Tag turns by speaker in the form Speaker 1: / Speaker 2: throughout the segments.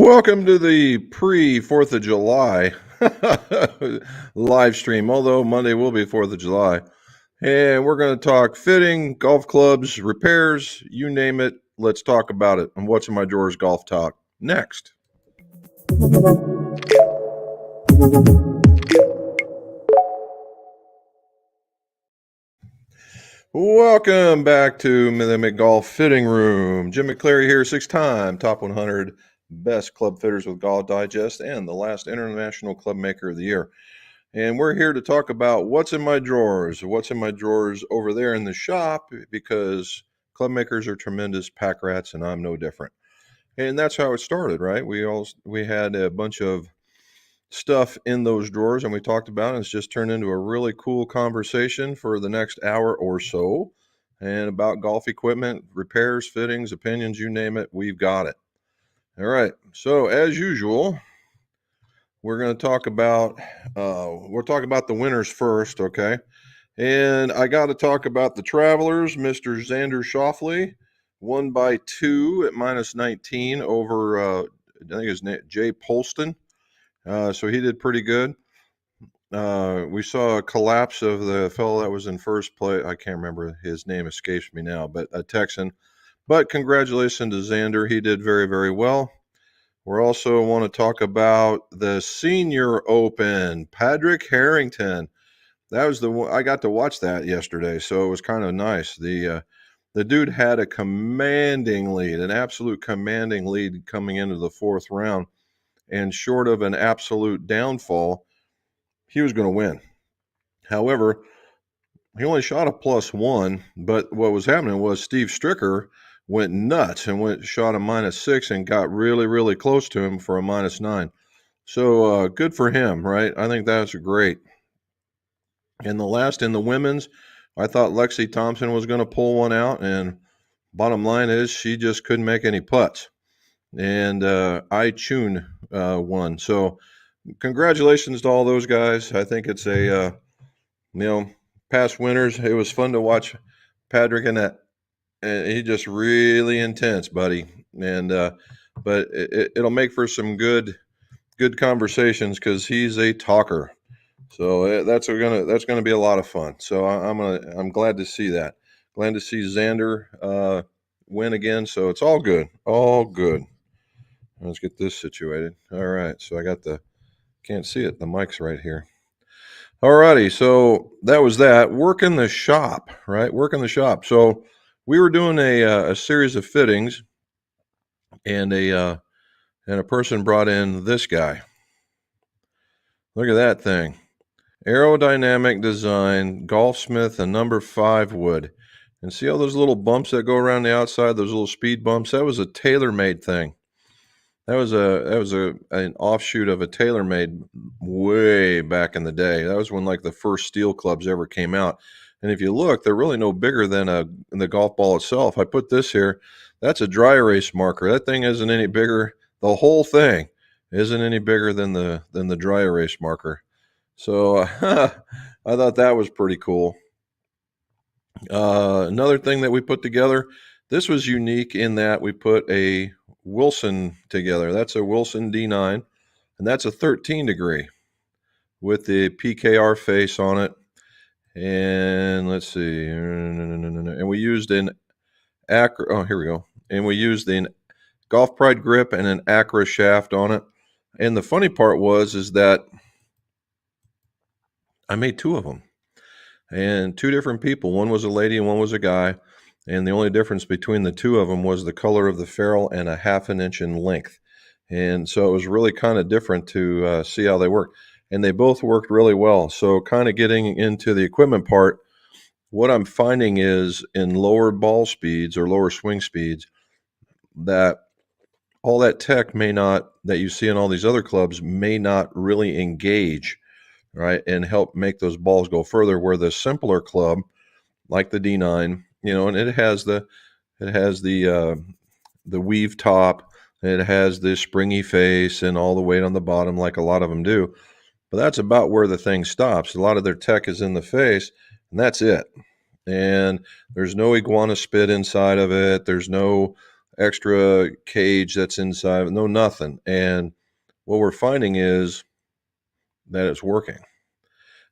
Speaker 1: Welcome to the pre-4th of July live stream, although Monday will be 4th of July. And we're going to talk fitting, golf clubs, repairs, you name it. Let's talk about it on What's in My Drawers Golf Talk next. Welcome back to the McGolf Fitting Room. Jim McCleary here, 6-time top 100 best club fitters with Golf Digest and the last International Club Maker of the Year. And we're here to talk about what's in my drawers over there in the shop, because club makers are tremendous pack rats and I'm no different. And that's how it started, right? We had a bunch of stuff in those drawers and we talked about it. It's just turned into a really cool conversation for the next hour or so, and about golf equipment, repairs, fittings, opinions, you name it, we've got it. All right, so as usual, we're going to talk about the winners first, okay? And I got to talk about the Travelers. Mr. Xander Schauffele won by 2 at -19 over I think his name Jay Polston. So he did pretty good. We saw a collapse of the fellow that was in first place. I can't remember, his name escapes me now, but a Texan. But congratulations to Xander. He did very, very well. We also want to talk about the Senior Open. Patrick Harrington. That was the one I got to watch that yesterday, so it was kind of nice. The dude had a commanding lead, an absolute commanding lead coming into the fourth round, and short of an absolute downfall, he was going to win. However, he only shot a +1, but what was happening was Steve Stricker went nuts and shot a -6 and got really, really close to him for a -9. So good for him, right? I think that's great. In the women's, I thought Lexi Thompson was going to pull one out, and bottom line is she just couldn't make any putts. And I Chun won. So congratulations to all those guys. I think it's a, past winners. It was fun to watch Patrick in that. And he just really intense, buddy. And but it'll make for some good conversations because he's a talker. So that's gonna be a lot of fun. So I'm glad to see that. Glad to see Xander win again. So it's all good. All good. Let's get this situated. All right. So can't see it. The mic's right here. All righty. So that was that. Work in the shop, right? Work in the shop. So we were doing a series of fittings, and a person brought in this guy. Look at that thing. Aerodynamic design, Golfsmith, a number 5 wood. And see all those little bumps that go around the outside, those little speed bumps? That was a TaylorMade thing. That was an offshoot of a TaylorMade way back in the day. That was when like the first steel clubs ever came out. And if you look, they're really no bigger than the golf ball itself. I put this here. That's a dry erase marker. That thing isn't any bigger. The whole thing isn't any bigger than the dry erase marker. So I thought that was pretty cool. Another thing that we put together, this was unique in that we put a Wilson together. That's a Wilson D9, and that's a 13 degree with the PKR face on it. And let's see, and we used an Acra. Oh, here we go. And we used an Golf Pride grip and an Acra shaft on it. And the funny part is that I made 2 of them, and 2 different people. One was a lady and one was a guy. And the only difference between the 2 of them was the color of the ferrule and a 1/2 inch in length. And so it was really kind of different to see how they work. And they both worked really well. So kind of getting into the equipment part, what I'm finding is in lower ball speeds or lower swing speeds, that all that tech that you see in all these other clubs may not really engage, right, and help make those balls go further, where the simpler club, like the D9, and it has the weave top, it has the springy face and all the weight on the bottom, like a lot of them do. But that's about where the thing stops. A lot of their tech is in the face, and that's it. And there's no iguana spit inside of it. There's no extra cage that's inside, no nothing. And what we're finding is that it's working.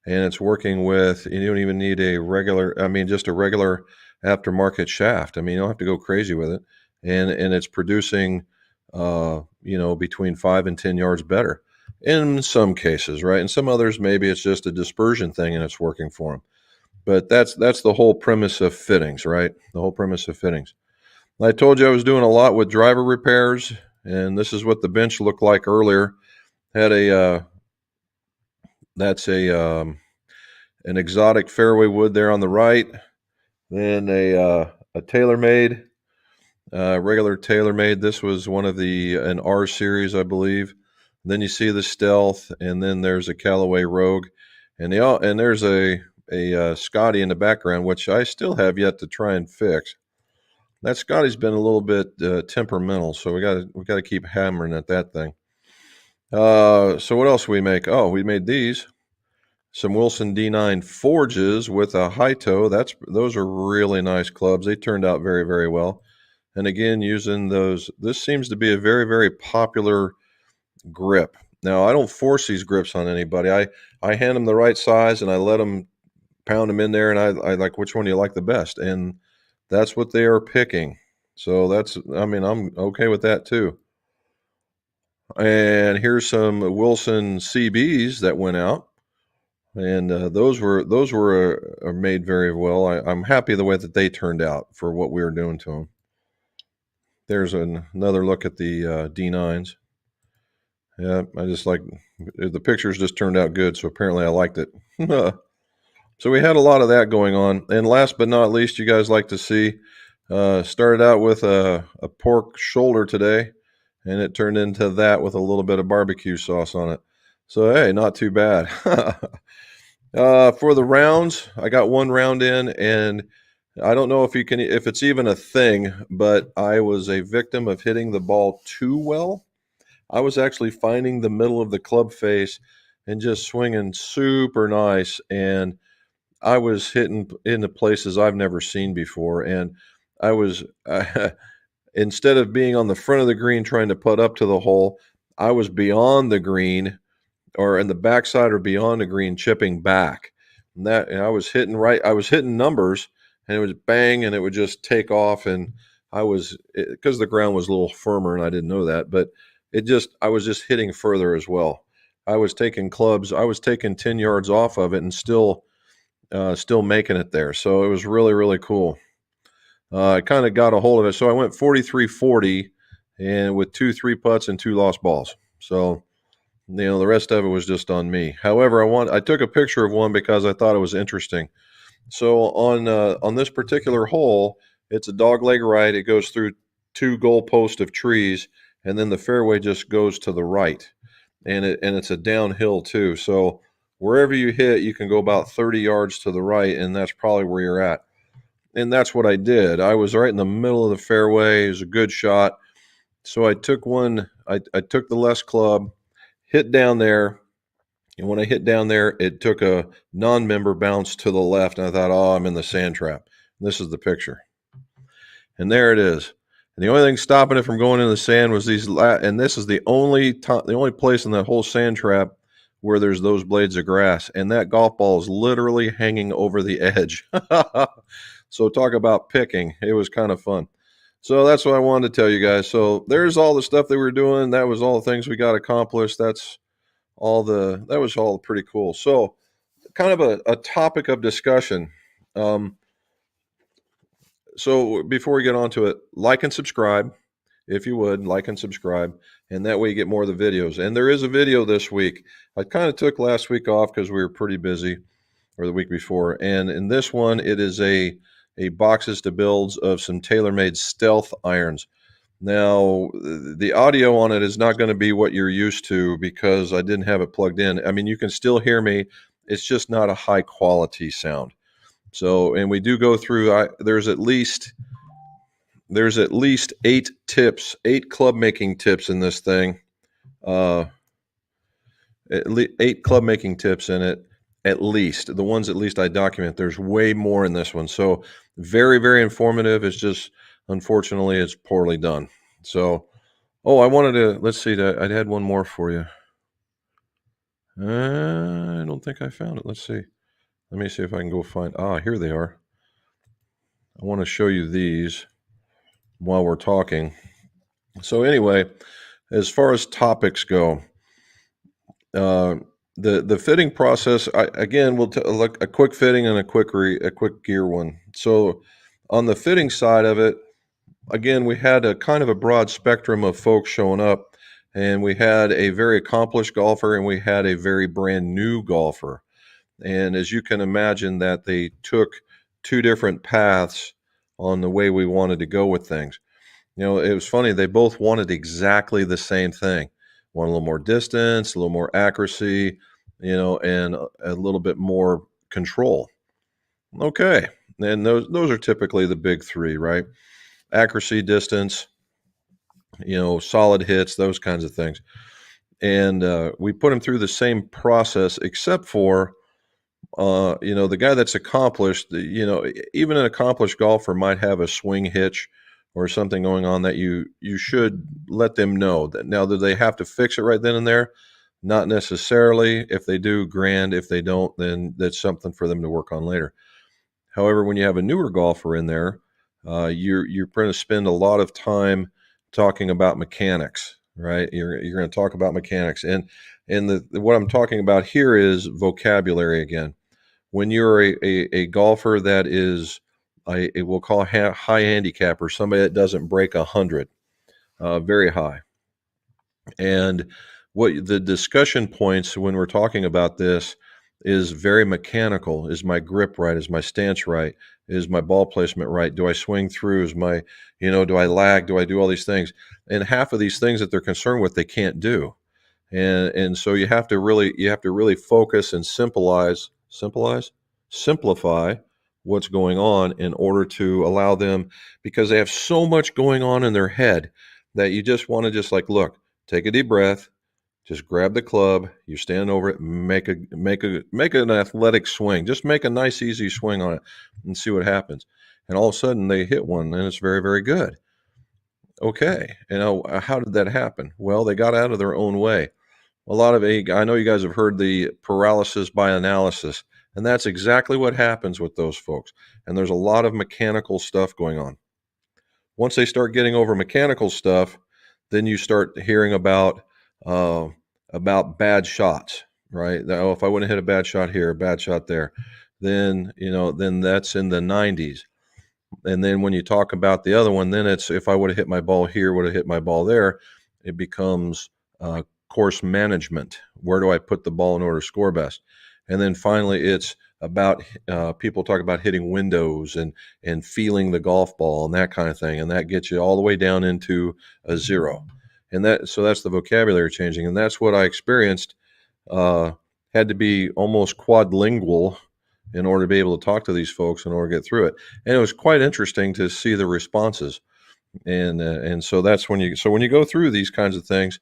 Speaker 1: And it's working with, you don't even need a regular, just a regular aftermarket shaft. You don't have to go crazy with it. And it's producing, between 5 and 10 yards better in some cases, right? In some others, maybe it's just a dispersion thing and it's working for them. But that's the whole premise of fittings, right? The whole premise of fittings. I told you I was doing a lot with driver repairs, and this is what the bench looked like earlier. Had that's an exotic fairway wood there on the right, then a TaylorMade, regular TaylorMade. This was one of an R series, I believe. Then you see the Stealth, and then there's a Callaway Rogue, and there's a Scotty in the background, which I still have yet to try and fix. That Scotty's been a little bit temperamental, so we got to keep hammering at that thing. So what else we make? Oh, we made these. Some Wilson D9 Forges with a high toe. Those are really nice clubs. They turned out very, very well. And again, using those, this seems to be a very, very popular grip. Now, I don't force these grips on anybody. I hand them the right size and I let them pound them in there, and I like, which one do you like the best? And that's what they are picking. So I'm okay with that too. And here's some Wilson CBs that went out. And those were made very well. I'm happy the way that they turned out for what we were doing to them. There's another look at the D9s. Yeah, I just like the pictures just turned out good, so apparently I liked it. So we had a lot of that going on. And last but not least, you guys like to see, started out with a pork shoulder today, and it turned into that with a little bit of barbecue sauce on it. So hey, not too bad. For the rounds, I got one round in, and I don't know if it's even a thing, but I was a victim of hitting the ball too well. I was actually finding the middle of the club face and just swinging super nice, and I was hitting into places I've never seen before. And I was, instead of being on the front of the green trying to putt up to the hole, I was beyond the green, or in the backside or beyond the green, chipping back. And I was hitting right. I was hitting numbers, and it was bang, and it would just take off. And because the ground was a little firmer, and I didn't know that, but I was just hitting further as well. I was taking clubs. I was taking 10 yards off of it and still making it there. So it was really, really cool. I kind of got a hold of it. So I went 43-40 and with 2 3-putts and 2 lost balls. So, the rest of it was just on me. However, I took a picture of one because I thought it was interesting. So on this particular hole, it's a dogleg right. It goes through 2 goalposts of trees, and then the fairway just goes to the right, and it's a downhill too. So wherever you hit, you can go about 30 yards to the right, and that's probably where you're at. And that's what I did. I was right in the middle of the fairway. It was a good shot. So I took I took the less club, hit down there, and when I hit down there, it took a non-member bounce to the left, and I thought, oh, I'm in the sand trap. And this is the picture. And there it is. And the only thing stopping it from going in the sand was and this is the only place in that whole sand trap where there's those blades of grass. And that golf ball is literally hanging over the edge. So talk about picking. It was kind of fun. So that's what I wanted to tell you guys. So there's all the stuff that we were doing. That was all the things we got accomplished. That was all pretty cool. So kind of a topic of discussion. So before we get on to it, like and subscribe. If you would, like and subscribe. And that way you get more of the videos. And there is a video this week. I kind of took last week off because we were pretty busy, or the week before. And in this one, it is a boxes to builds of some TaylorMade Stealth irons. Now, the audio on it is not going to be what you're used to because I didn't have it plugged in. You can still hear me. It's just not a high quality sound. So, and we do go through, there's at least 8 tips, 8 club making tips in this thing. At least 8 club making tips in it. At least the ones at least I document. There's way more in this one. So very, very informative. It's just unfortunately, it's poorly done. So, oh, I wanted to, let's see, I had one more for you. I don't think I found it. Let's see. Let me see if I can go find, here they are. I want to show you these while we're talking. So anyway, as far as topics go, the fitting process, again, we'll look a quick fitting and a quick gear one. So on the fitting side of it, again, we had a kind of a broad spectrum of folks showing up, and we had a very accomplished golfer and we had a very brand new golfer. And as you can imagine, that they took two different paths on the way we wanted to go with things. It was funny. They both wanted exactly the same thing. Want a little more distance, a little more accuracy, and a little bit more control. Okay. And those are typically the big three, right? Accuracy, distance, solid hits, those kinds of things. And we put them through the same process, except for, the guy that's accomplished, even an accomplished golfer might have a swing hitch or something going on that you should let them know. That now, do they have to fix it right then and there? Not necessarily. If they do, grand. If they don't, then that's something for them to work on later. However, when you have a newer golfer in there, you're going to spend a lot of time talking about mechanics, right? You're going to talk about mechanics, and what I'm talking about here is vocabulary again. When you're a golfer that is we'll call high handicap, or somebody that doesn't break 100, very high. And what the discussion points when we're talking about this is very mechanical. Is my grip right? Is my stance right? Is my ball placement right? Do I swing through? Is my, do I lag? Do I do all these things? And half of these things that they're concerned with, they can't do. And so you have to really focus and simplify what's going on in order to allow them, because they have so much going on in their head that you just want to just like, look, take a deep breath, just grab the club, you stand over it, make an athletic swing, just make a nice easy swing on it and see what happens. And all of a sudden they hit one and it's very, very good. Okay, how did that happen? Well, they got out of their own way. I know you guys have heard the paralysis by analysis, and that's exactly what happens with those folks. And there's a lot of mechanical stuff going on. Once they start getting over mechanical stuff, then you start hearing about bad shots, right? Oh, if I wouldn't hit a bad shot here, a bad shot there, then that's in the 90s. And then when you talk about the other one, then it's, if I would have hit my ball here, would have hit my ball there, it becomes course management. Where do I put the ball in order to score best? And then finally, it's about people talk about hitting windows and feeling the golf ball and that kind of thing, and that gets you all the way down into a zero. And that's the vocabulary changing, and that's what I experienced. Had to be almost quadlingual in order to be able to talk to these folks in order to get through it. And it was quite interesting to see the responses. And so that's when you go through these kinds of things,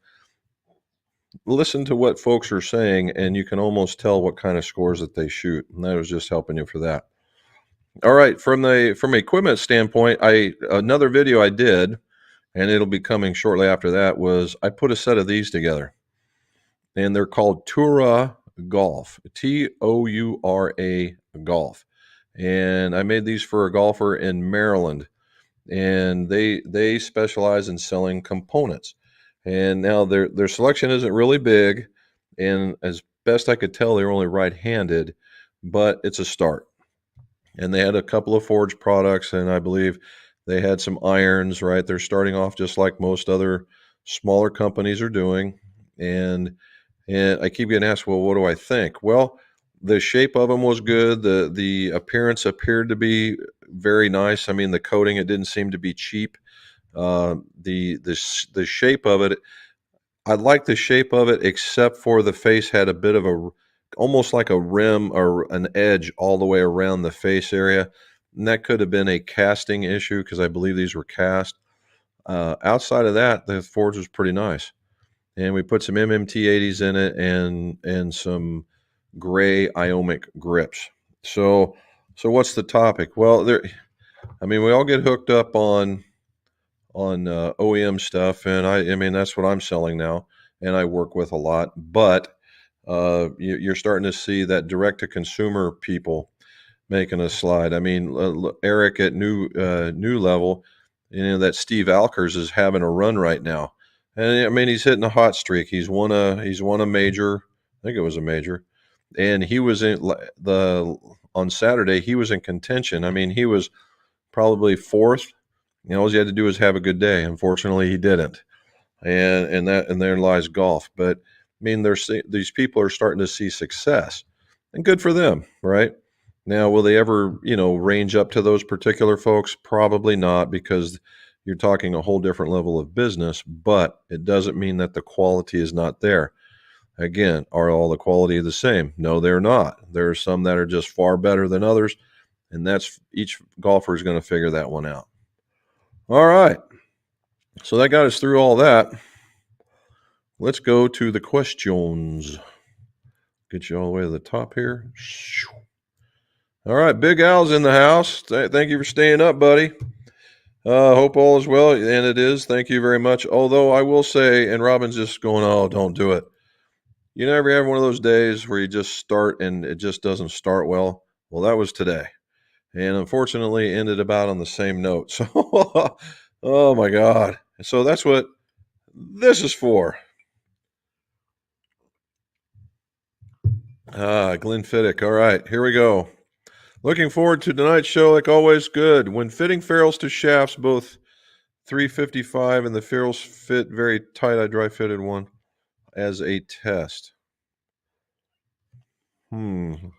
Speaker 1: listen to what folks are saying, and you can almost tell what kind of scores that they shoot. And that was just helping you for that. All right, from equipment standpoint, another video I did, and it'll be coming shortly after that, was I put a set of these together, and they're called Toura Golf, Toura Golf, and I made these for a golfer in Maryland, and they specialize in selling components. And now their selection isn't really big, and as best I could tell, they're only right-handed, but it's a start. And they had a couple of forged products, and I believe they had some irons, right? They're starting off just like most other smaller companies are doing. And I keep getting asked, well, what do I think? Well, the shape of them was good. The appearance appeared to be very nice. I mean, the coating, it didn't seem to be cheap. The shape of it, I like the shape of it, except for the face had a bit of almost like a rim or an edge all the way around the face area. And that could have been a casting issue, because I believe these were cast. Outside of that, the forge was pretty nice. And we put some MMT 80s in it and some gray Iomic grips. So what's the topic? Well, we all get hooked up on OEM stuff, and I mean that's what I'm selling now, and I work with a lot. But you're starting to see that direct to consumer people making a slide. I mean, Eric at New Level, that Steve Alkers is having a run right now, and I mean he's hitting a hot streak. He's won a major. I think it was a major, and he was in the on Saturday. He was in contention. I mean, he was probably fourth. All he had to do was have a good day. Unfortunately, he didn't, and there lies golf. But I mean, these people are starting to see success, and good for them, right? Now, will they ever, range up to those particular folks? Probably not, because you're talking a whole different level of business. But it doesn't mean that the quality is not there. Again, are all the quality the same? No, they're not. There are some that are just far better than others, and that's each golfer is going to figure that one out. All right. So that got us through all that. Let's go to the questions. Get you all the way to the top here. All right. Big Al's in the house. Thank you for staying up, buddy. Hope all is well. And it is. Thank you very much. Although I will say, and Robin's just going, oh, don't do it. You ever have one of those days where you just start and it just doesn't start well? Well, that was today. And unfortunately ended about on the same note. So, oh my God. So that's what this is for. Glenn Fiddick. All right, here we go. Looking forward to tonight's show, like always. Good. When fitting ferrules to shafts, both 355 and the ferrules fit very tight, I dry fitted one as a test. When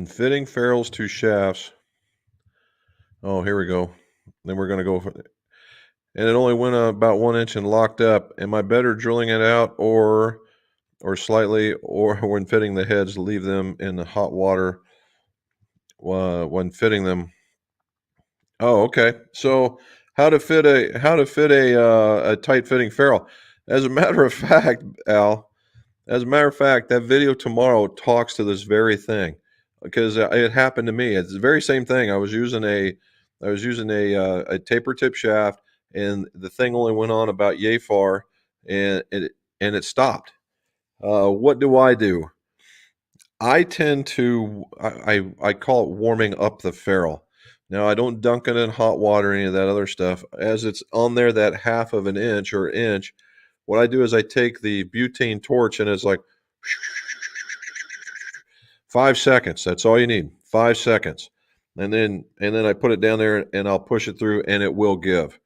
Speaker 1: fitting ferrules to shafts. Oh, here we go. Then we're going to go for it. And it only went about 1 inch and locked up. Am I better drilling it out or slightly, or when fitting the heads, leave them in the hot water when fitting them? Oh, okay. So how to fit a tight fitting ferrule? As a matter of fact, Al, that video tomorrow talks to this very thing, because it happened to me. It's the very same thing. I was using a taper tip shaft, and the thing only went on about yay far, and it stopped. What do? I tend to I call it warming up the ferrule. Now, I don't dunk it in hot water or any of that other stuff. As it's on there that half of an inch or inch, what I do is I take the butane torch, and it's like 5 seconds. That's all you need. 5 seconds. And then I put it down there and I'll push it through, and it will give.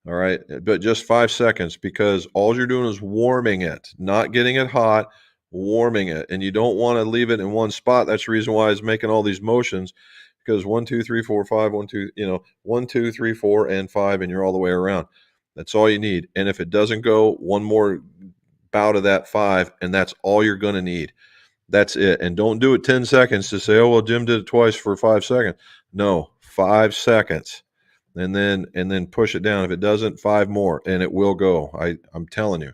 Speaker 1: All right. But just 5 seconds, because all you're doing is warming it, not getting it hot, warming it. And you don't want to leave it in one spot. That's the reason why it's making all these motions, because 1, 2, 3, 4, 5, 1, 2, 1, 2, 3, 4, and 5, and you're all the way around. That's all you need. And if it doesn't go, one more bout of that 5, and that's all you're going to need. That's it. And don't do it 10 seconds to say, oh, well, Jim did it twice for 5 seconds. No, 5 seconds. And then push it down. If it doesn't, 5 more, and it will go. I'm telling you.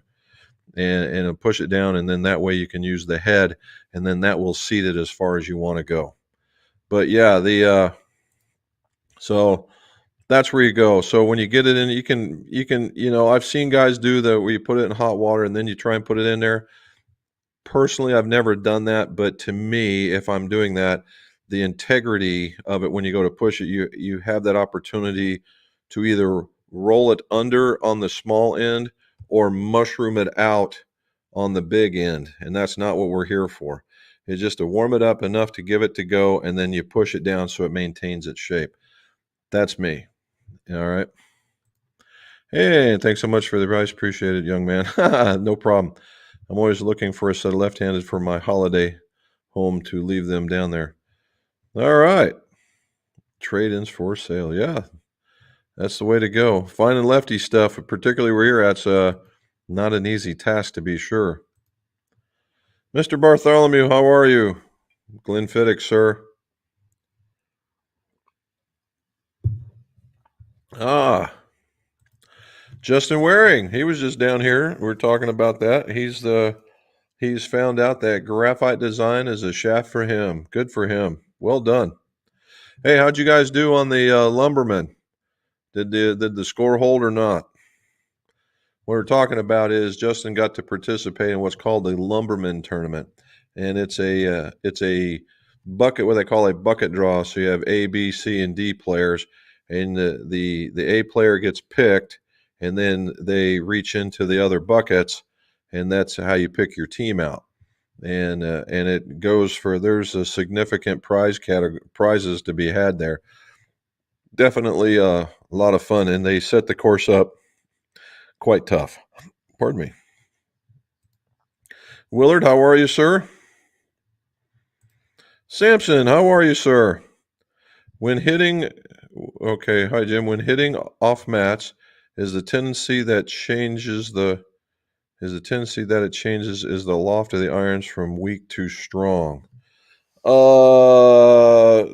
Speaker 1: And push it down, and then that way you can use the head, and then that will seat it as far as you want to go. But yeah, so that's where you go. So when you get it in, you can I've seen guys do that where you put it in hot water and then you try and put it in there. Personally, I've never done that, but to me, if I'm doing that, the integrity of it, when you go to push it, you have that opportunity to either roll it under on the small end or mushroom it out on the big end. And that's not what we're here for. It's just to warm it up enough to give it to go, and then you push it down so it maintains its shape. That's me. All right. Hey, thanks so much for the advice. Appreciate it, young man. No problem. I'm always looking for a set of left-handed for my holiday home to leave them down there. All right. Trade-ins for sale. Yeah, that's the way to go. Finding lefty stuff, particularly where you're at, not an easy task, to be sure. Mr. Bartholomew, how are you? Glenn Fiddick, sir. Justin Waring. He was just down here. We're talking about that. He's found out that graphite design is a shaft for him. Good for him. Well done. Hey, how'd you guys do on the Lumberman? Did the score hold or not? What we're talking about is Justin got to participate in what's called the Lumberman Tournament, and it's a bucket, what they call a bucket draw. So you have A, B, C, and D players, and the A player gets picked, and then they reach into the other buckets, and that's how you pick your team out. And it goes for there's a significant prizes to be had there. Definitely a lot of fun, and they set the course up quite tough. Pardon me. Willard, how are you, sir? Samson, how are you, sir? When hitting, okay, hi, Jim. When hitting off mats, is the tendency that changes the is the tendency that it changes is the loft of the irons from weak to strong.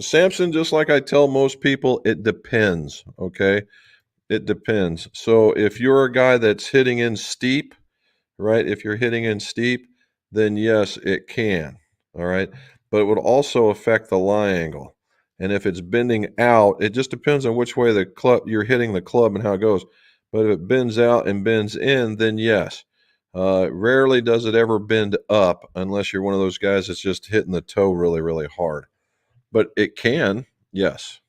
Speaker 1: Samson, just like I tell most people, it depends. Okay, it depends. So if you're a guy that's hitting in steep, right? If you're hitting in steep, then yes, it can. All right. But it would also affect the lie angle. And if it's bending out, it just depends on which way the club you're hitting the club and how it goes. But if it bends out and bends in, then yes. Rarely does it ever bend up unless you're one of those guys that's just hitting the toe really, really hard. But it can, yes.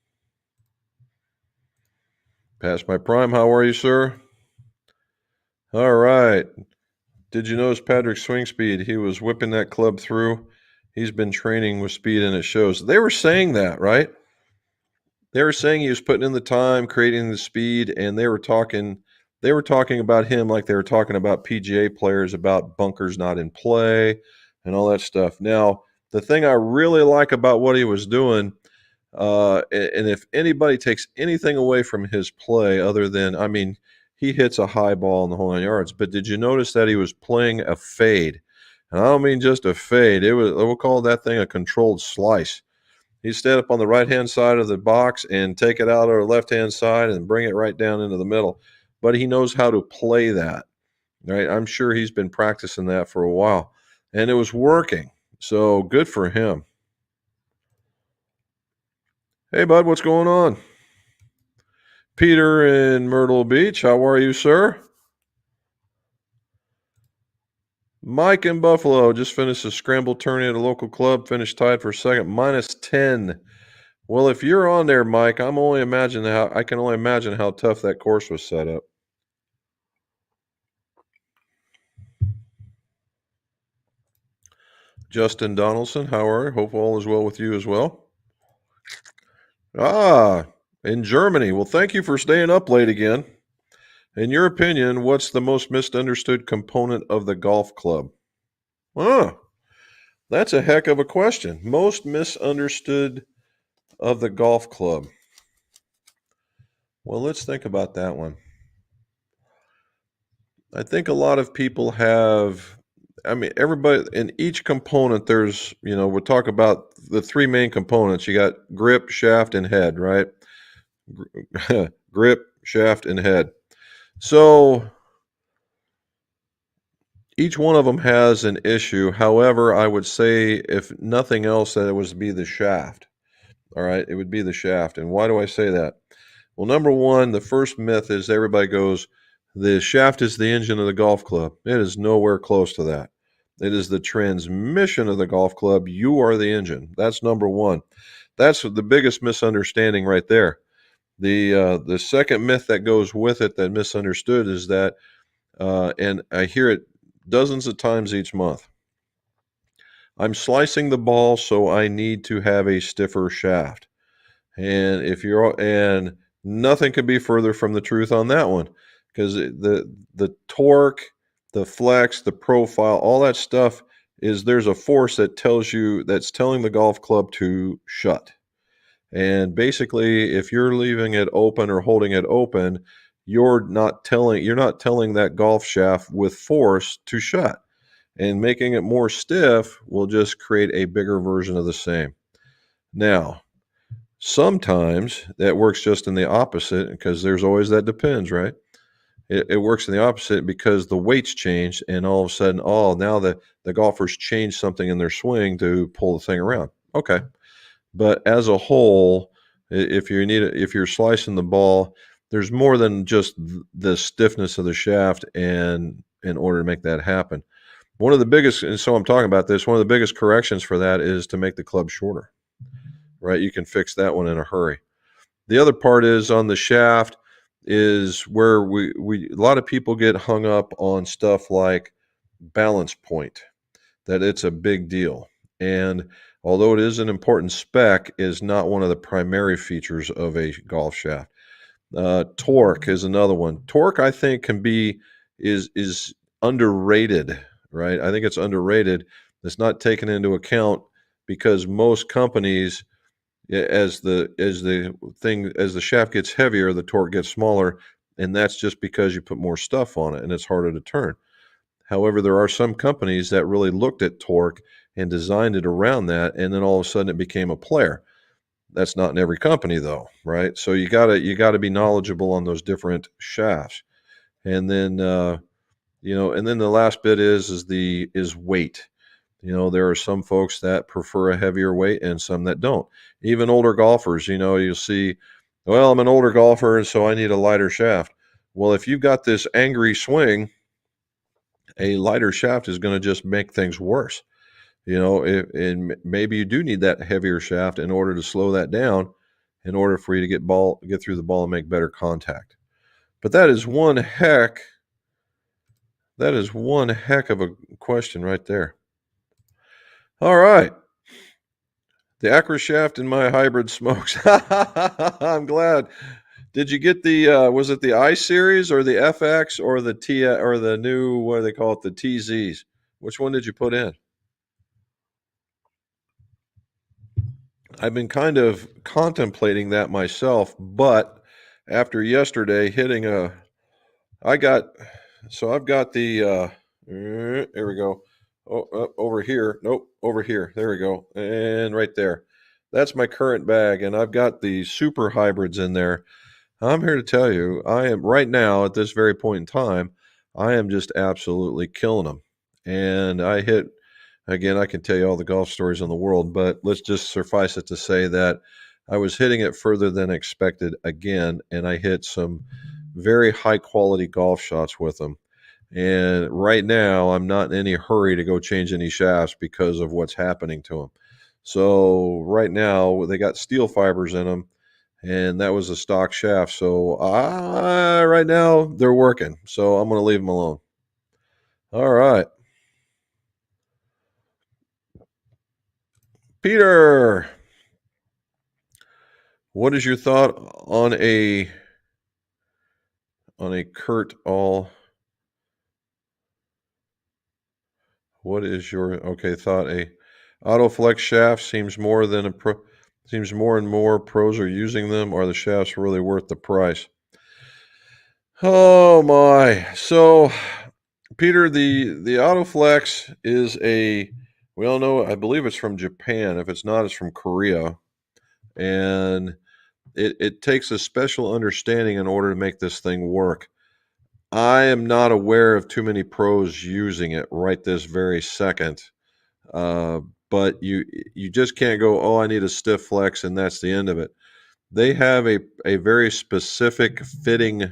Speaker 1: Past my prime. How are you, sir? All right. Did you notice Patrick's swing speed? He was whipping that club through. He's been training with speed and it shows. They were saying that, right? They were saying he was putting in the time, creating the speed, and they were talking about him like they were talking about PGA players, about bunkers not in play and all that stuff. Now, the thing I really like about what he was doing, and if anybody takes anything away from his play other than, I mean, he hits a high ball in the whole 9 yards, but did you notice that he was playing a fade? And I don't mean just a fade. We'll call that thing a controlled slice. He stand up on the right-hand side of the box and take it out of the left-hand side and bring it right down into the middle. But he knows how to play that, right? I'm sure he's been practicing that for a while, and it was working. So good for him. Hey, bud, what's going on? Peter in Myrtle Beach, how are you, sir? Mike in Buffalo just finished a scramble tourney at a local club, finished tied for second, -10. Well, if you're on there, Mike, I can only imagine how tough that course was set up. Justin Donaldson, how are you? Hope all is well with you as well. Ah, in Germany. Well, thank you for staying up late again. In your opinion, what's the most misunderstood component of the golf club? Ah, that's a heck of a question. Most misunderstood of the golf club. Well, let's think about that one. I think a lot of people have, I mean, everybody in each component, we'll talk about the three main components. You got grip, shaft, and head, right? Grip, shaft, and head. So each one of them has an issue. However, I would say, if nothing else, that it would be the shaft. All right, it would be the shaft. And why do I say that? Well, number one, the first myth is everybody goes, the shaft is the engine of the golf club. It is nowhere close to that. It is the transmission of the golf club. You are the engine. That's number one. That's the biggest misunderstanding right there. The second myth that goes with it, that misunderstood, is that, and I hear it dozens of times each month, I'm slicing the ball, so I need to have a stiffer shaft. And nothing could be further from the truth on that one, because the torque, the flex, the profile, all that stuff there's a force that's telling the golf club to shut. And basically, if you're leaving it open or holding it open, you're not telling that golf shaft with force to shut. And making it more stiff will just create a bigger version of the same. Now, sometimes that works just in the opposite, because there's always that depends, right? It works in the opposite because the weights change, and all of a sudden, now the golfers change something in their swing to pull the thing around. Okay. But as a whole, If you're slicing the ball, there's more than just the stiffness of the shaft, and in order to make that happen. One of the biggest, and so I'm talking about this, one of the biggest corrections for that is to make the club shorter, right? You can fix that one in a hurry. The other part is on the shaft is where we a lot of people get hung up on stuff like balance point, that it's a big deal. And although it is an important spec, is not one of the primary features of a golf shaft. Torque is another one. Torque, I think, is underrated, right? I think it's underrated. It's not taken into account because most companies, as the shaft gets heavier, the torque gets smaller, and that's just because you put more stuff on it and it's harder to turn. However, there are some companies that really looked at torque and designed it around that, and then all of a sudden it became a player. That's not in every company though, right? So you gotta be knowledgeable on those different shafts. And then and then the last bit is weight. There are some folks that prefer a heavier weight and some that don't. Even older golfers, you'll see, well, I'm an older golfer and so I need a lighter shaft. Well, if you've got this angry swing, a lighter shaft is going to just make things worse. And maybe you do need that heavier shaft in order to slow that down, in order for you to get through the ball and make better contact. But that is one heck of a question right there. All right. The Acra shaft in my hybrid smokes. I'm glad. Did you get was it the I series or the FX or the T or the new, what do they call it, the TZs? Which one did you put in? I've been kind of contemplating that myself, but after yesterday hitting I've got the, there we go. Oh, over here. Nope, over here. There we go. And right there. That's my current bag, and I've got the super hybrids in there. I'm here to tell you, I am right now at this very point in time, I am just absolutely killing them. And again, I can tell you all the golf stories in the world, but let's just suffice it to say that I was hitting it further than expected again, and I hit some very high quality golf shots with them. And right now, I'm not in any hurry to go change any shafts because of what's happening to them. So right now, they got steel fibers in them, and that was a stock shaft. So right now, they're working. So I'm going to leave them alone. All right. Peter, what is your thought on a Kurt All? What is your thought? A Autoflex shaft seems more and more pros are using them. Are the shafts really worth the price? Oh my! So, Peter, the Autoflex is we all know, I believe it's from Japan. If it's not, it's from Korea, and it takes a special understanding in order to make this thing work. I am not aware of too many pros using it right this very second. But you just can't go, oh, I need a stiff flex, and that's the end of it. They have a very specific fitting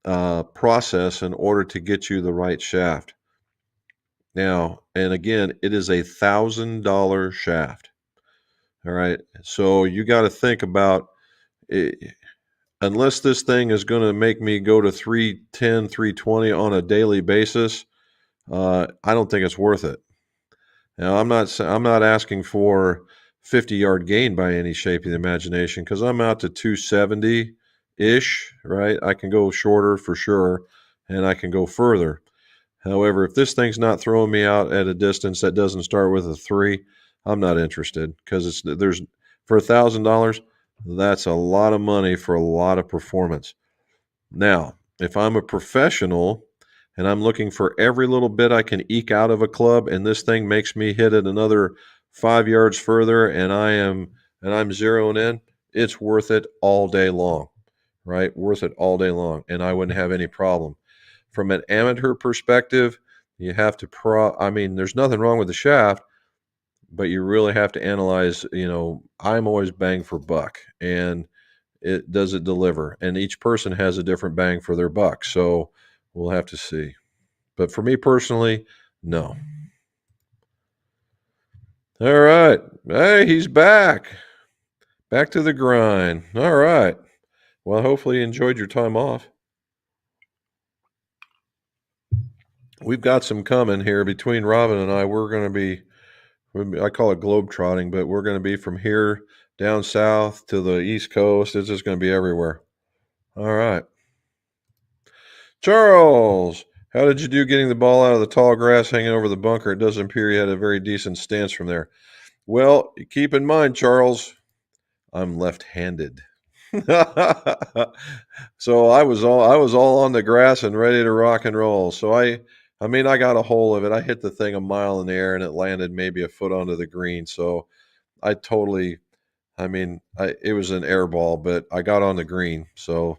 Speaker 1: process in order to get you the right shaft. Now, and again, it is $1,000 shaft. All right. So you got to think about it. Unless this thing is going to make me go to 310, 320 on a daily basis, I don't think it's worth it. Now, I'm not asking for 50-yard gain by any shape of the imagination, because I'm out to 270-ish, right? I can go shorter for sure, and I can go further. However, if this thing's not throwing me out at a distance that doesn't start with a 3, I'm not interested, because for $1,000, that's a lot of money for a lot of performance. Now, if I'm a professional and I'm looking for every little bit I can eke out of a club, and this thing makes me hit it another 5 yards further, and I'm zeroing in, it's worth it all day long, right? Worth it all day long, and I wouldn't have any problem. From an amateur perspective, you have to there's nothing wrong with the shaft, but you really have to analyze, I'm always bang for buck, and it does it deliver, and each person has a different bang for their buck. So we'll have to see. But for me personally, no. All right. Hey, he's back. Back to the grind. All right. Well, hopefully you enjoyed your time off. We've got some coming here between Robin and I. We're going to be, I call it globe trotting, but we're going to be from here down south to the East Coast. It's just going to be everywhere. All right. Charles, how did you do getting the ball out of the tall grass hanging over the bunker? It doesn't appear you had a very decent stance from there. Well, keep in mind, Charles, I'm left-handed. So I was all on the grass and ready to rock and roll. So I got a hold of it. I hit the thing a mile in the air and it landed maybe a foot onto the green. So I totally, it was an air ball, but I got on the green. So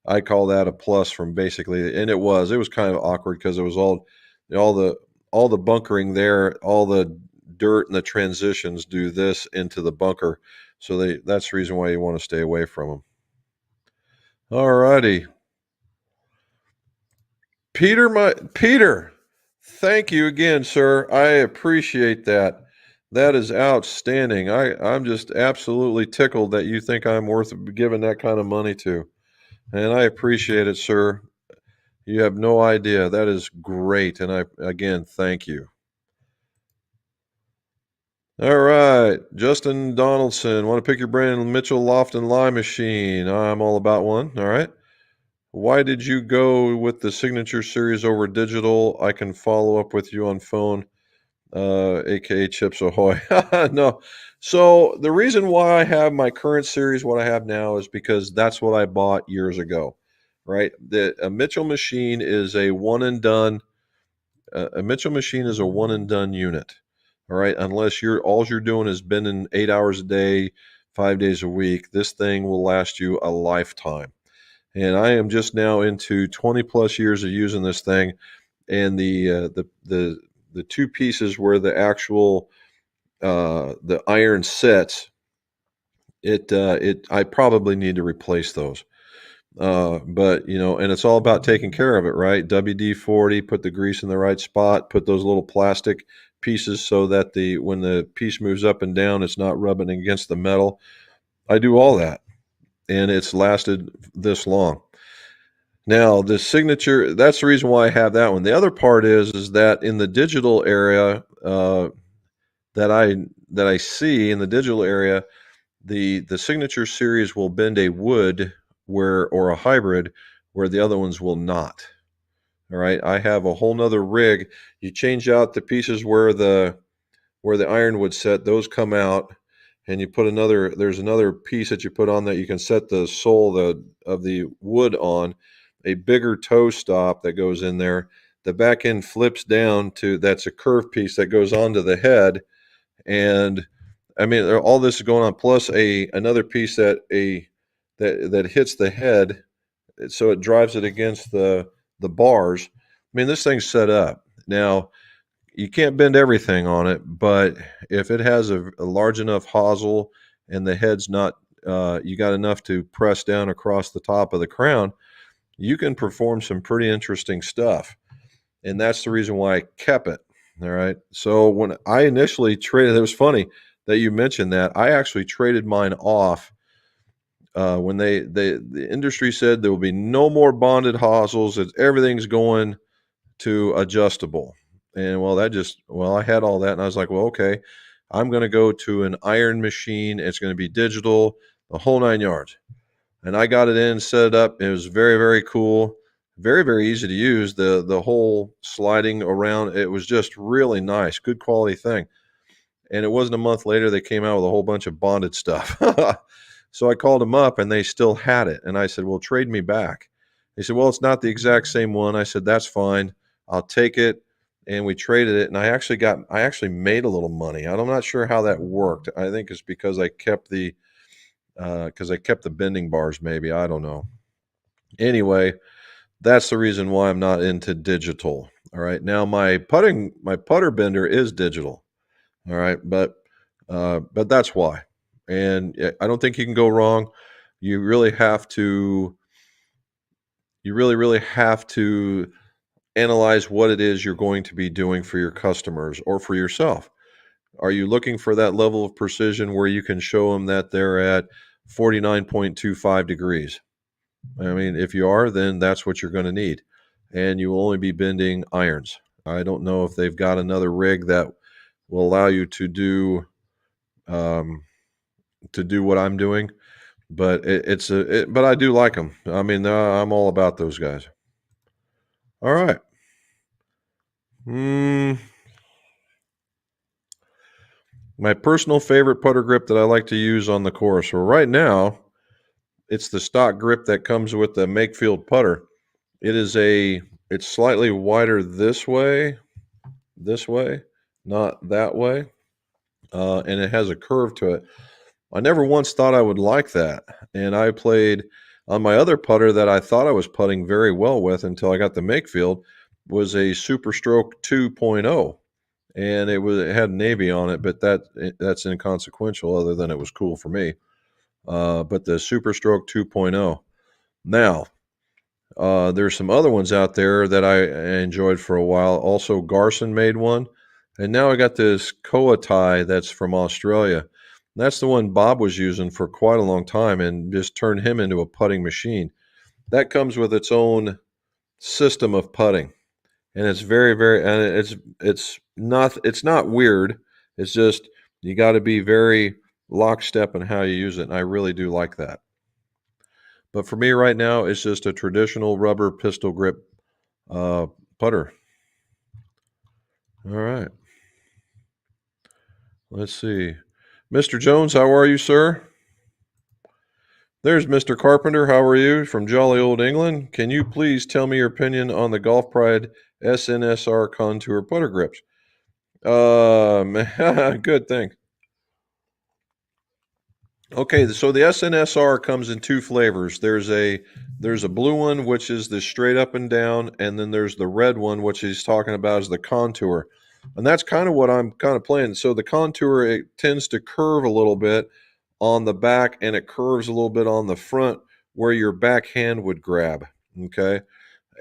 Speaker 1: I call that a plus from basically, and it was kind of awkward because it was all the bunkering there, all the dirt and the transitions do this into the bunker. So that's the reason why you want to stay away from them. All righty. Peter, thank you again, sir. I appreciate that. That is outstanding. I'm just absolutely tickled that you think I'm worth giving that kind of money to. And I appreciate it, sir. You have no idea. That is great. And again, thank you. All right. Justin Donaldson, want to pick your brain on Mitchell Loft and Lie machine? I'm all about one. All right. Why did you go with the signature series over digital? I can follow up with you on phone, aka Chips Ahoy. No. So the reason why I have my current series, what I have now, is because that's what I bought years ago, right? A Mitchell machine is a one and done. A Mitchell machine is a one and done unit, all right. Unless you're doing is bending 8 hours a day, 5 days a week. This thing will last you a lifetime. And I am just now into 20 plus years of using this thing, and the two pieces where the actual the iron sets, I probably need to replace those. But and it's all about taking care of it, right? WD-40, put the grease in the right spot, put those little plastic pieces so that when the piece moves up and down, it's not rubbing against the metal. I do all that, and it's lasted this long. Now, the signature, that's the reason why I have that one. The other part is that in the digital area, that I see in the digital area, the signature series will bend a wood or a hybrid where the other ones will not. All right. I have a whole nother rig. You change out the pieces where the iron would set, those come out, and you put there's another piece that you put on that you can set the sole of the wood on, a bigger toe stop that goes in there. The back end flips down that's a curved piece that goes onto the head. And all this is going on, plus another piece that hits the head, so it drives it against the bars. This thing's set up. Now, you can't bend everything on it, but if it has a large enough hosel and the head's not, you got enough to press down across the top of the crown, you can perform some pretty interesting stuff. And that's the reason why I kept it. All right. So when I initially traded, it was funny that you mentioned that. I actually traded mine off when the industry said there will be no more bonded hosels. Everything's going to adjustable. And I had all that, and I was like, well, okay, I'm going to go to an iron machine. It's going to be digital, the whole 9 yards. And I got it in, set it up. It was very, very cool, very, very easy to use. The whole sliding around, it was just really nice, good quality thing. And it wasn't a month later they came out with a whole bunch of bonded stuff. So I called them up, and they still had it. And I said, well, trade me back. They said, well, it's not the exact same one. I said, that's fine. I'll take it. And we traded it, and I actually made a little money. I'm not sure how that worked. I think it's because I kept the bending bars, maybe. I don't know. Anyway, that's the reason why I'm not into digital. All right. Now my putter bender is digital. All right, but that's why, and I don't think you can go wrong. You really have to. You really have to analyze what it is you're going to be doing for your customers or for yourself. Are you looking for that level of precision where you can show them that they're at 49.25 degrees? I mean, if you are, then that's what you're going to need. And you will only be bending irons. I don't know if they've got another rig that will allow you um, to do what I'm doing, but but I do like them. I mean, I'm all about those guys. All right. Mm, my personal favorite putter grip that I like to use on the course. Well, right now, it's the stock grip that comes with the Makefield putter. It's slightly wider this way, not that way, and it has a curve to it. I never once thought I would like that, and I played on my other putter that I thought I was putting very well with until I got the Makefield was a Super Stroke 2.0, and it had navy on it, but that's inconsequential other than it was cool for me. But the Super Stroke 2.0. Now, there's some other ones out there that I enjoyed for a while. Also, Garson made one. And now I got this Koa tie that's from Australia. That's the one Bob was using for quite a long time and just turned him into a putting machine. That comes with its own system of putting. And it's and it's not weird. It's just you got to be very lockstep in how you use it. And I really do like that. But for me right now, it's just a traditional rubber pistol grip putter. All right. Let's see. Mr. Jones, how are you, sir? There's Mr. Carpenter. How are you from jolly old England? Can you please tell me your opinion on the Golf Pride SNSR Contour putter grips? Good thing. Okay, so the SNSR comes in two flavors. There's a blue one which is the straight up and down, and then there's the red one which he's talking about is the contour. And that's kind of what I'm kind of playing. So the contour, it tends to curve a little bit on the back and it curves a little bit on the front where your back hand would grab. Okay.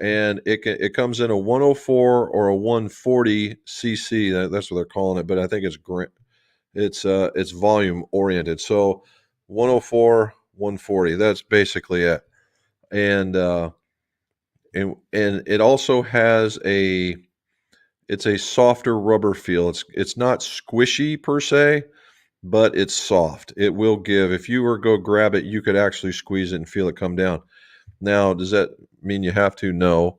Speaker 1: And it comes in a 104 or a 140 cc. That's what they're calling it, but I think it's volume oriented. So 104, 140. That's basically it. And and it also has it's a softer rubber feel. It's not squishy per se, but it's soft. It will give. If you were to go grab it, you could actually squeeze it and feel it come down. Now, does that mean you have to? No.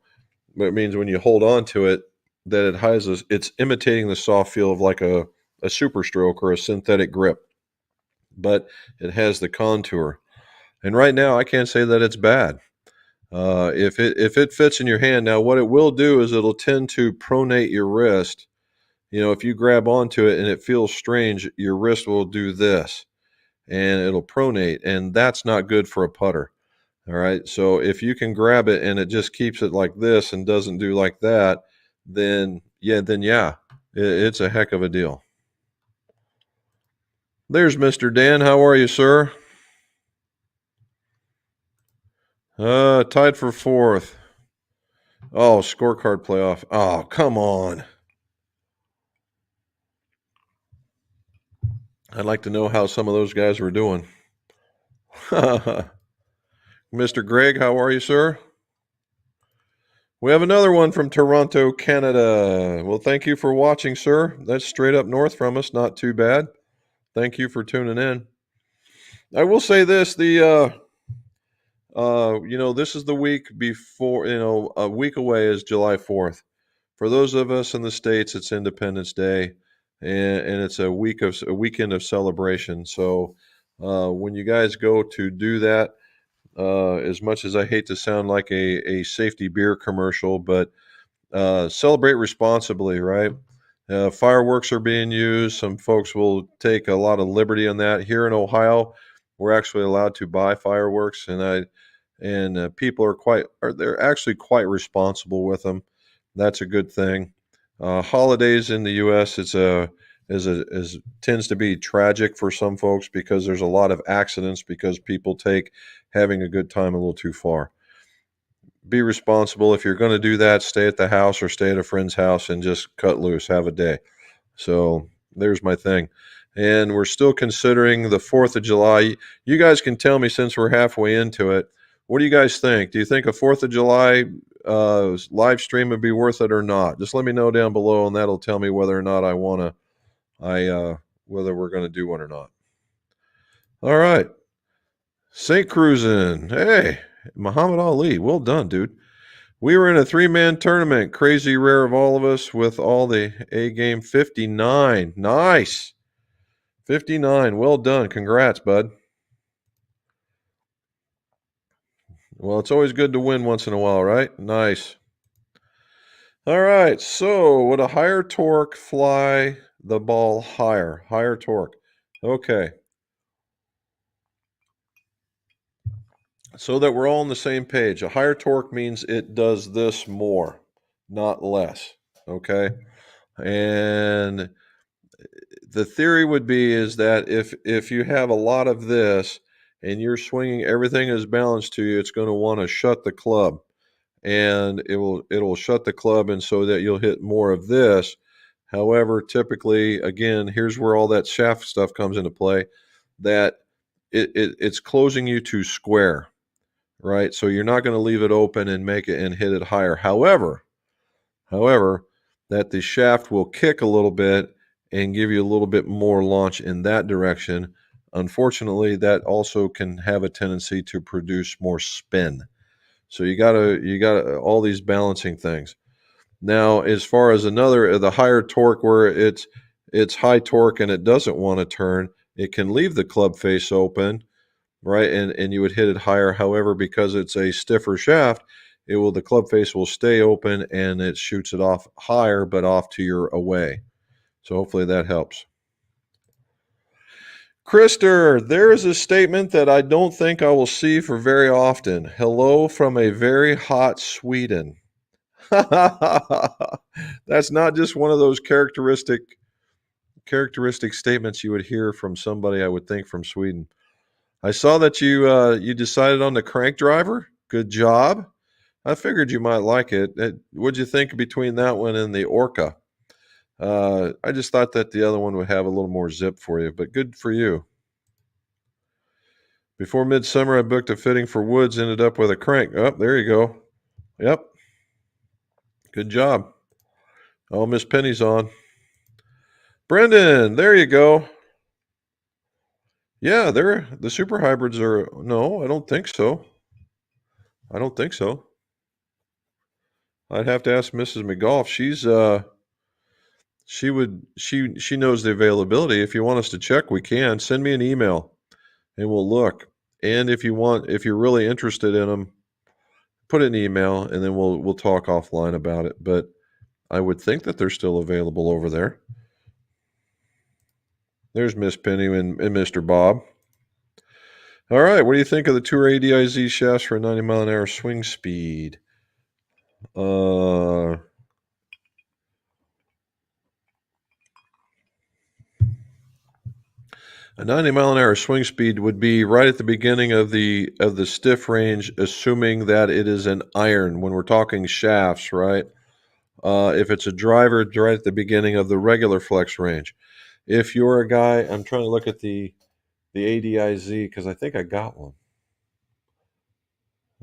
Speaker 1: But it means when you hold on to it, that it's imitating the soft feel of like a super stroke or a synthetic grip, but it has the contour. And right now, I can't say that it's bad. If it fits in your hand, now what it will do is it'll tend to pronate your wrist. You know, if you grab onto it and it feels strange, your wrist will do this and it'll pronate, and that's not good for a putter. All right. So if you can grab it and it just keeps it like this and doesn't do like that, then it's a heck of a deal. There's Mr. Dan. How are you, sir? Tied for fourth. Oh, scorecard playoff. Oh, come on. I'd like to know how some of those guys were doing. Mr. Greg, how are you, sir? We have another one from Toronto, Canada. Well, thank you for watching, sir. That's straight up north from us. Not too bad. Thank you for tuning in. I will say this: this is the week before. A week away is July 4th. For those of us in the States, it's Independence Day, and it's a weekend of celebration. So, when you guys go to do that, as much as I hate to sound like a safety beer commercial, but celebrate responsibly, right? Fireworks are being used. Some folks will take a lot of liberty on that. Here in Ohio, we're actually allowed to buy fireworks, and people they're actually quite responsible with them. That's a good thing. Holidays in the U.S. tends to be tragic for some folks because there's a lot of accidents because people take having a good time a little too far. Be responsible. If you're going to do that, stay at the house or stay at a friend's house and just cut loose, have a day. So there's my thing. And we're still considering the 4th of July. You guys can tell me, since we're halfway into it, what do you guys think? Do you think a 4th of July live stream would be worth it or not? Just let me know down below, and that'll tell me whether or not whether we're going to do one or not. All right. St. Cruisin'. Hey, Muhammad Ali. Well done, dude. We were in a 3-man tournament. Crazy rare of all of us with all the A game. 59. Nice. 59. Well done. Congrats, bud. Well, it's always good to win once in a while, right? Nice. All right. So, would a higher torque fly the ball higher? Higher torque. Okay. So that we're all on the same page. A higher torque means it does this more, not less. Okay. And the theory would be is that if you have a lot of this and you're swinging, everything is balanced to you, it's going to want to shut the club, and it'll shut the club, and so that you'll hit more of this. However, typically, again, here's where all that shaft stuff comes into play, that it's closing you to square, right? So you're not going to leave it open and make it and hit it higher. However, that the shaft will kick a little bit and give you a little bit more launch in that direction. Unfortunately, that also can have a tendency to produce more spin. So you gotta all these balancing things. Now, as far as the higher torque, where it's high torque and it doesn't want to turn, it can leave the club face open, right? And you would hit it higher. However, because it's a stiffer shaft, the club face will stay open and it shoots it off higher, but off to your away. So hopefully that helps. Krister, there is a statement that I don't think I will see for very often. Hello from a very hot Sweden. That's not just one of those characteristic statements you would hear from somebody, I would think, from Sweden. I saw that you decided on the crank driver. Good job. I figured you might like it. What'd you think between that one and the Orca? I just thought that the other one would have a little more zip for you, but good for you. Before midsummer, I booked a fitting for woods, ended up with a crank. Oh, there you go. Yep. Good job. Oh, Miss Penny's on. Brendan, there you go. Yeah, the super hybrids are, no, I don't think so. I don't think so. I'd have to ask Mrs. McGolf. She knows the availability. If you want us to check, we can. Send me an email and we'll look. And if you're really interested in them, put an email and then we'll talk offline about it. But I would think that they're still available over there. There's Miss Penny and Mr. Bob. All right, what do you think of the Tour ADIZ shafts for a 90-mile-an-hour swing speed? A 90-mile-an-hour swing speed would be right at the beginning of the stiff range, assuming that it is an iron. When we're talking shafts, right? If it's a driver, it's right at the beginning of the regular flex range. If you're a guy, I'm trying to look at the ADIZ because I think I got one.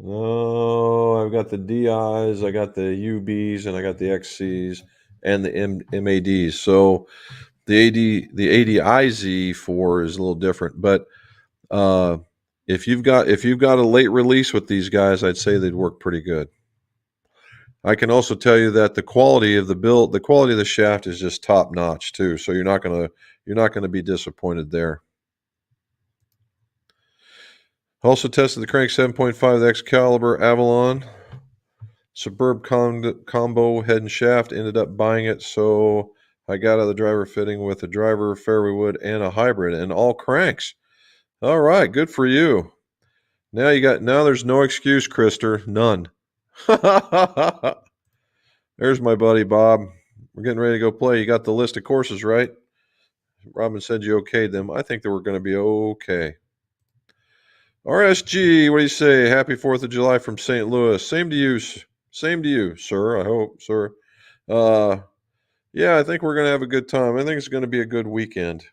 Speaker 1: Oh, I've got the DIs, I got the UBs, and I got the XCs and the MADs. So the ADIZ4 is a little different, but if you've got a late release with these guys, I'd say they'd work pretty good. I can also tell you that the quality of the build, the quality of the shaft is just top notch too. So you're not gonna be disappointed there. Also tested the crank 7.5 the Excalibur Avalon Superb combo head and shaft. Ended up buying it, so I got out of the driver fitting with a driver, fairway wood, and a hybrid, and all cranks. All right, good for you. Now there's no excuse, Krister. None. There's my buddy Bob. We're getting ready to go play. You got the list of courses, right? Robin said you okayed them. I think they were going to be okay. RSG, what do you say? Happy 4th of July from St. Louis. Same to you. Same to you, sir. I hope, sir. Yeah, I think we're going to have a good time. I think it's going to be a good weekend.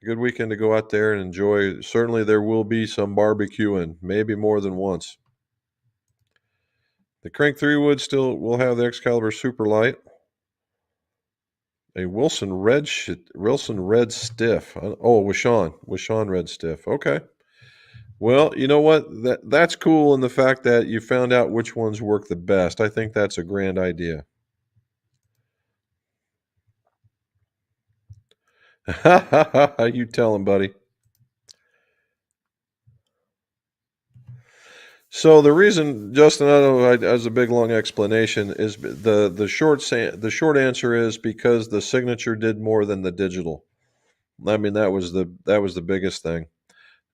Speaker 1: A good weekend to go out there and enjoy. Certainly there will be some barbecuing, maybe more than once. The Crank 3 wood still will have the Excalibur Super Light. A Wilson Red Stiff. Oh, Sean Red Stiff. Okay. Well, you know what? That's cool in the fact that you found out which ones work the best. I think that's a grand idea. You tell him, buddy. So the reason, Justin, I know as a big long explanation is the short answer is because the signature did more than the digital. I mean that was the biggest thing.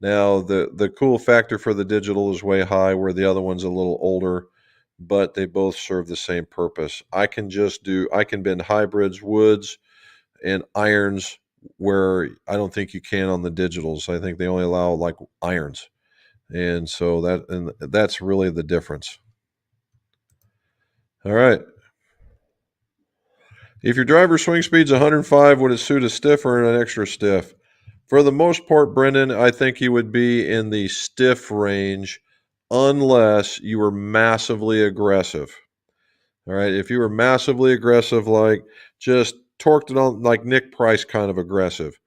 Speaker 1: Now the cool factor for the digital is way high, where the other one's a little older, but they both serve the same purpose. I can bend hybrids, woods, and irons where I don't think you can on the digitals. I think they only allow like irons. And so that's really the difference. All right. If your driver's swing speed's 105, would it suit a stiff or an extra stiff? For the most part, Brendan, I think he would be in the stiff range unless you were massively aggressive. All right. If you were massively aggressive, like just torqued it on like Nick Price kind of aggressive.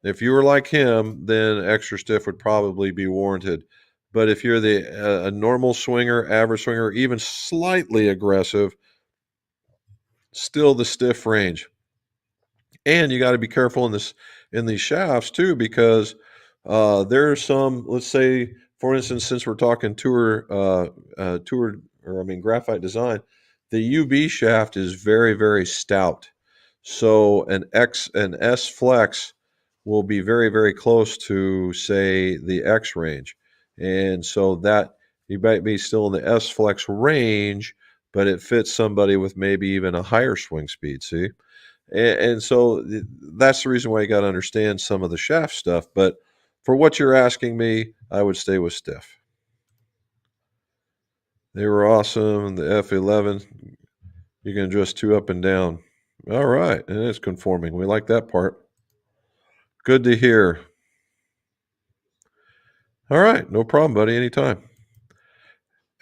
Speaker 1: If you were like him, then extra stiff would probably be warranted. But if you're a normal swinger, average swinger, even slightly aggressive, still the stiff range. And you got to be careful in these shafts too, because there's some. Let's say, for instance, since we're talking graphite design, the UB shaft is very, very stout. So an S flex will be very, very close to, say, the X range. And so that you might be still in the S flex range, but it fits somebody with maybe even a higher swing speed. See? And so that's the reason why you got to understand some of the shaft stuff. But for what you're asking me, I would stay with stiff. They were awesome. The F11, you can adjust 2 up and down. All right. And it's conforming. We like that part. Good to hear. All right. No problem, buddy. Anytime.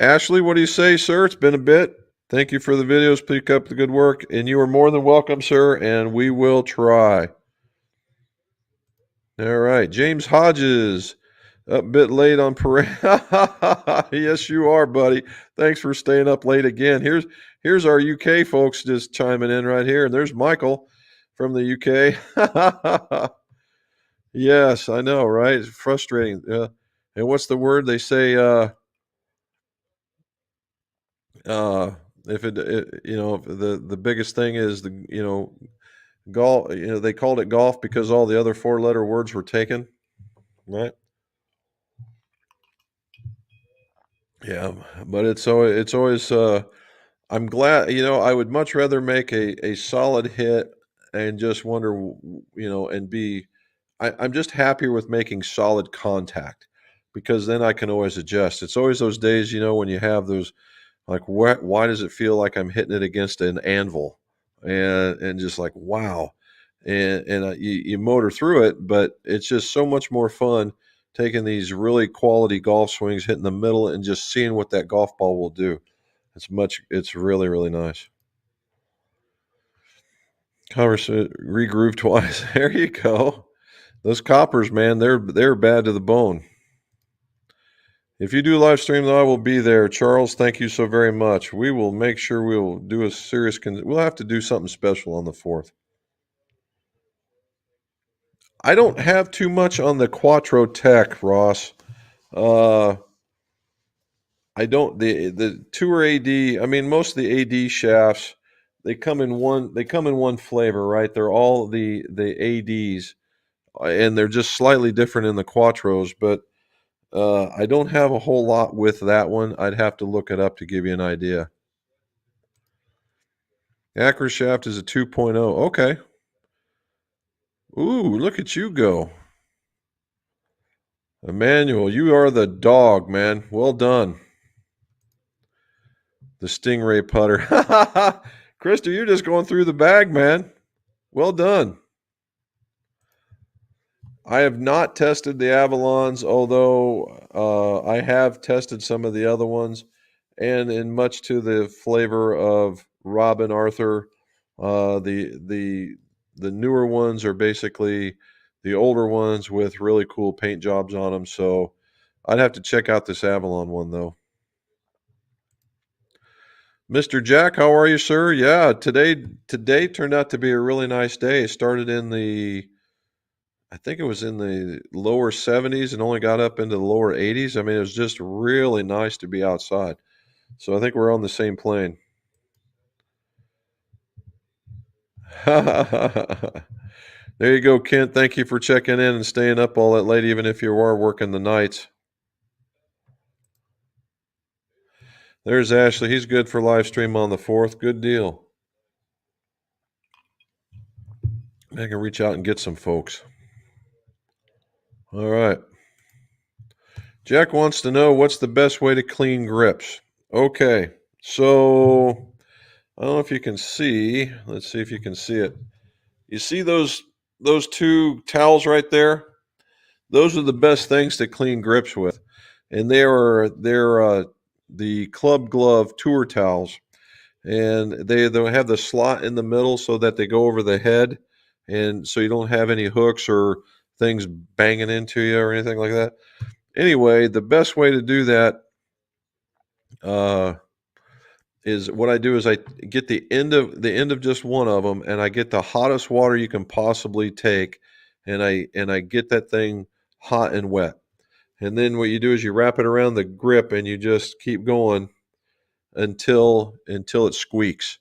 Speaker 1: Ashley, what do you say, sir? It's been a bit. Thank you for the videos. Keep up the good work. And you are more than welcome, sir. And we will try. All right. James Hodges. A bit late on parade. Yes, you are, buddy. Thanks for staying up late again. Here's our UK folks just chiming in right here. And there's Michael from the UK. Yes, I know, right? It's frustrating. And what's the word they say? If the biggest thing is golf. They called it golf because all the other 4-letter words were taken, right? Yeah, but it's always. I'm glad. I would much rather make a solid hit and just wonder, and be. I'm just happier with making solid contact because then I can always adjust. It's always those days, when you have those, like, why does it feel like I'm hitting it against an anvil, and just like wow, and you motor through it, but it's just so much more fun taking these really quality golf swings, hitting the middle, and just seeing what that golf ball will do. It's really, really nice. Conversation regroove twice. There you go. Those coppers, man, they're bad to the bone. If you do live stream, though, I will be there. Charles, thank you so very much. We will make sure we will do a serious. We'll have to do something special on the 4th. I don't have too much on the Quattro Tech, Ross. I don't the Tour AD. I mean, most of the AD shafts they come in one flavor, right? They're all the ADs, and they're just slightly different in the Quattros. But I don't have a whole lot with that one. I'd have to look it up to give you an idea. Acro shaft is a 2.0. Okay. Ooh, look at you go. Emmanuel, you are the dog, man. Well done. The Stingray Putter. Krista, you're just going through the bag, man. Well done. I have not tested the Avalons, although I have tested some of the other ones, and in much to the flavor of Robin Arthur, the newer ones are basically the older ones with really cool paint jobs on them. So I'd have to check out this Avalon one though. Mr. Jack, how are you, sir? Yeah, today turned out to be a really nice day. It started in I think it was in the lower 70s and only got up into the lower 80s. I mean, it was just really nice to be outside. So I think we're on the same plane. There you go, Kent. Thank you for checking in and staying up all that late, even if you are working the nights. There's Ashley. He's good for live stream on the 4th. Good deal. I can reach out and get some folks. All right. Jack wants to know what's the best way to clean grips. Okay. So I don't know if you can see. Let's see if you can see it. You see those two towels right there? Those are the best things to clean grips with, and they're the Club Glove tour towels, and they'll have the slot in the middle so that they go over the head, and so you don't have any hooks or things banging into you or anything like that. Anyway, the best way to do that uh, is what I do is I get the end of just one of them, and I get the hottest water you can possibly take, and I get that thing hot and wet. And then what you do is you wrap it around the grip and you just keep going until it squeaks.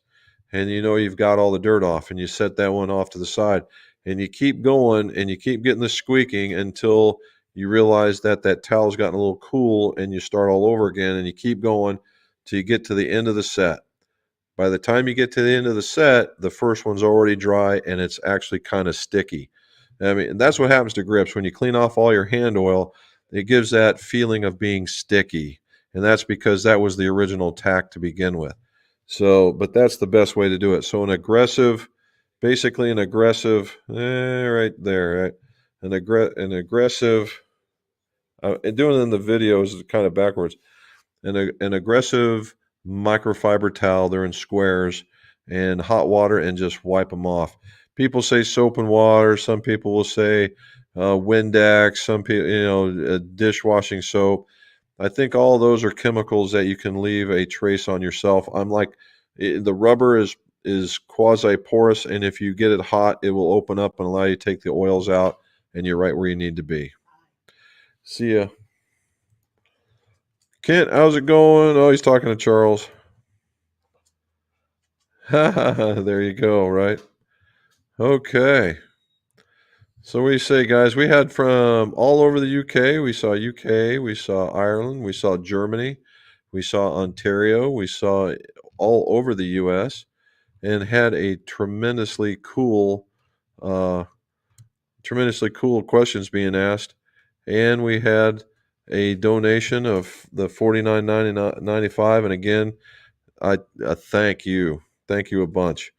Speaker 1: And you know you've got all the dirt off, and you set that one off to the side. And you keep going and you keep getting the squeaking until you realize that towel's gotten a little cool, and you start all over again, and you keep going till you get to the end of the set. By the time you get to the end of the set, the first one's already dry and it's actually kind of sticky. I mean, that's what happens to grips. When you clean off all your hand oil, it gives that feeling of being sticky. And that's because that was the original tack to begin with. So, but that's the best way to do it. So basically an aggressive, right there, right? An aggressive, and doing it in the video is kind of backwards. An aggressive microfiber towel. They're in squares, and hot water, and just wipe them off. People say soap and water. Some people will say Windex. Some people, dishwashing soap. I think all those are chemicals that you can leave a trace on yourself. The rubber is quasi porous, and if you get it hot, it will open up and allow you to take the oils out, and you're right where you need to be. See ya. Kent, how's it going? Oh, he's talking to Charles. There you go, right? Okay. So what do you say, guys? We had from all over the UK. We saw UK, we saw Ireland, we saw Germany, we saw Ontario, we saw all over the US, and had a uh, tremendously cool questions being asked. And we had a donation of the $49.95. And again, I thank you a bunch,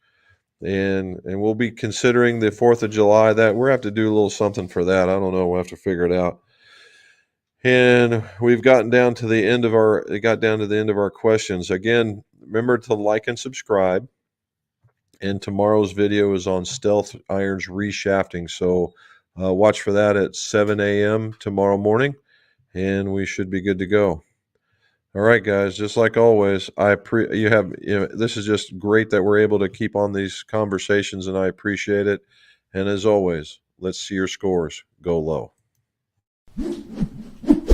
Speaker 1: and we'll be considering the 4th of July. That we'll have to do a little something for that. I don't know. We'll have to figure it out. And we've gotten down to the end of our questions. Again, remember to like and subscribe. And tomorrow's video is on stealth irons reshafting. So watch for that at 7 a.m. tomorrow morning, and we should be good to go. All right, guys. Just like always, this is just great that we're able to keep on these conversations, and I appreciate it. And as always, let's see your scores go low.